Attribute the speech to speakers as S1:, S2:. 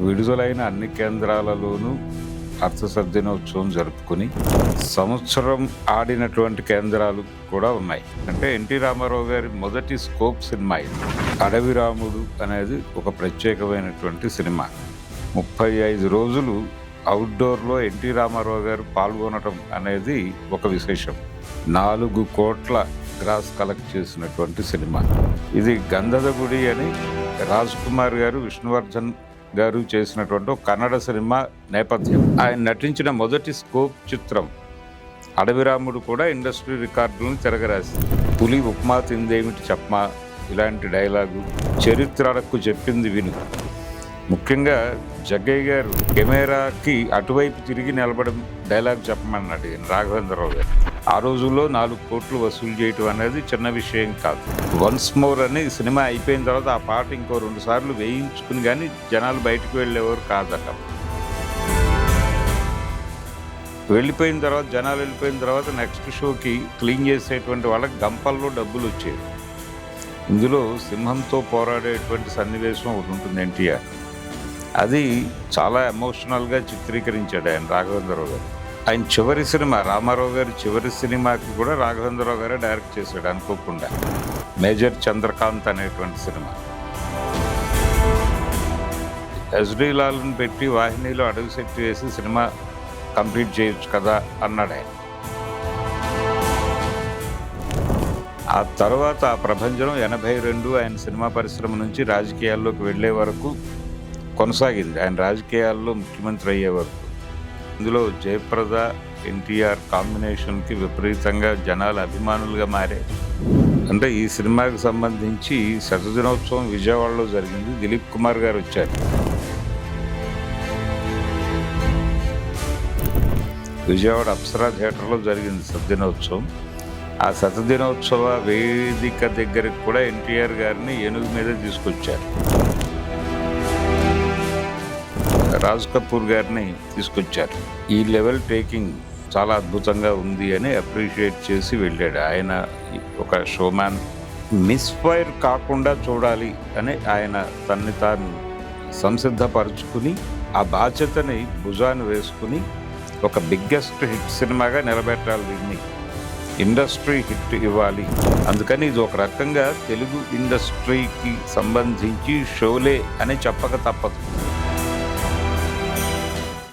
S1: విడుదలైన అన్ని కేంద్రాలలోనూ అర్థసర దినోత్సవం జరుపుకుని సంవత్సరం ఆడినటువంటి కేంద్రాలు కూడా ఉన్నాయి. అంటే ఎన్టీ రామారావు గారి మొదటి స్కోప్ సినిమా ఇది. అడవి రాముడు అనేది ఒక ప్రత్యేకమైనటువంటి సినిమా. 35 రోజులు అవుట్డోర్లో ఎన్టీ రామారావు గారు పాల్గొనడం అనేది ఒక విశేషం. 4 కోట్ల గ్రాస్ కలెక్ట్ చేసినటువంటి సినిమా ఇది. గంధద గుడి అని రాజ్ కుమార్ గారు, విష్ణువర్ధన్ గారు చేసినటువంటి ఒక కన్నడ సినిమా నేపథ్యం. ఆయన నటించిన మొదటి స్కోప్ చిత్రం అడవి రాముడు కూడా ఇండస్ట్రీ రికార్డులను తిరగరాసింది. పులి ఉప్మా తిందేమిటి చెప్పమా ఇలాంటి డైలాగు, చరిత్రకు చెప్పింది విను. ముఖ్యంగా జగ్గయ్య గారు కెమెరాకి అటువైపు తిరిగి నిలబడం డైలాగ్ చెప్పమన్నాడు రాఘవేంద్రరావు గారు. ఆ రోజుల్లో 4 కోట్లు వసూలు చేయటం అనేది చిన్న విషయం కాదు. వన్స్ మోర్ అని సినిమా అయిపోయిన తర్వాత ఆ పాట ఇంకో 2 సార్లు వేయించుకుని కానీ జనాలు బయటకు వెళ్ళేవారు కాదట. జనాలు వెళ్ళిపోయిన తర్వాత నెక్స్ట్ షోకి క్లీన్ చేసేటువంటి వాళ్ళకి గంపల్లో డబ్బులు వచ్చేవి. ఇందులో సింహంతో పోరాడేటువంటి సన్నివేశం ఒకటి ఉంటుంది ఎన్టీఆర్. అది చాలా ఎమోషనల్గా చిత్రీకరించాడు ఆయన రాఘవేంద్రరావు గారు. ఆయన చివరి సినిమా, రామారావు గారి చివరి సినిమాకి కూడా రాఘవేంద్రరావు గారే డైరెక్ట్ చేశాడు అనుకోకుండా. మేజర్ చంద్రకాంత్ అనేటువంటి సినిమా. ఎస్డి లాల్ని పెట్టి వాహినిలో అడుగు సెట్ వేసి సినిమా కంప్లీట్ చేయొచ్చు కదా అన్నాడు ఆయన. ఆ తర్వాత ఆ ప్రభంజనం 82 ఆయన సినిమా పరిశ్రమ నుంచి రాజకీయాల్లోకి వెళ్ళే వరకు కొనసాగింది. ఆయన రాజకీయాల్లో ముఖ్యమంత్రి అయ్యే వరకు. ఇందులో జయప్రద, ఎన్టీఆర్ కాంబినేషన్కి విపరీతంగా జనాలు అభిమానులుగా మారారు. అంటే ఈ సినిమాకి సంబంధించి శతదినోత్సవం విజయవాడలో జరిగింది. దిలీప్ కుమార్ గారు వచ్చారు. విజయవాడ అప్సరా థియేటర్లో జరిగింది శతదినోత్సవం. ఆ శతదినోత్సవ వేదిక దగ్గరికి కూడా ఎన్టీఆర్ గారిని ఏనుగు మీద తీసుకొచ్చారు. రాజ్ కపూర్ గారిని తీసుకొచ్చారు. ఈ లెవెల్ టేకింగ్ చాలా అద్భుతంగా ఉంది అని అప్రిషియేట్ చేసి వెళ్ళాడు. ఆయన ఒక షోమ్యాన్. మిస్ఫైర్ కాకుండా చూడాలి అని ఆయన తన్ని తాను సంసిద్ధపరుచుకుని ఆ బాధ్యతని భుజాన్ని వేసుకుని ఒక బిగ్గెస్ట్ హిట్ సినిమాగా నిలబెట్టాలి, దీన్ని ఇండస్ట్రీ హిట్ ఇవ్వాలి. అందుకని ఇది ఒక రకంగా తెలుగు ఇండస్ట్రీకి సంబంధించి షోలే అని చెప్పక తప్పదు.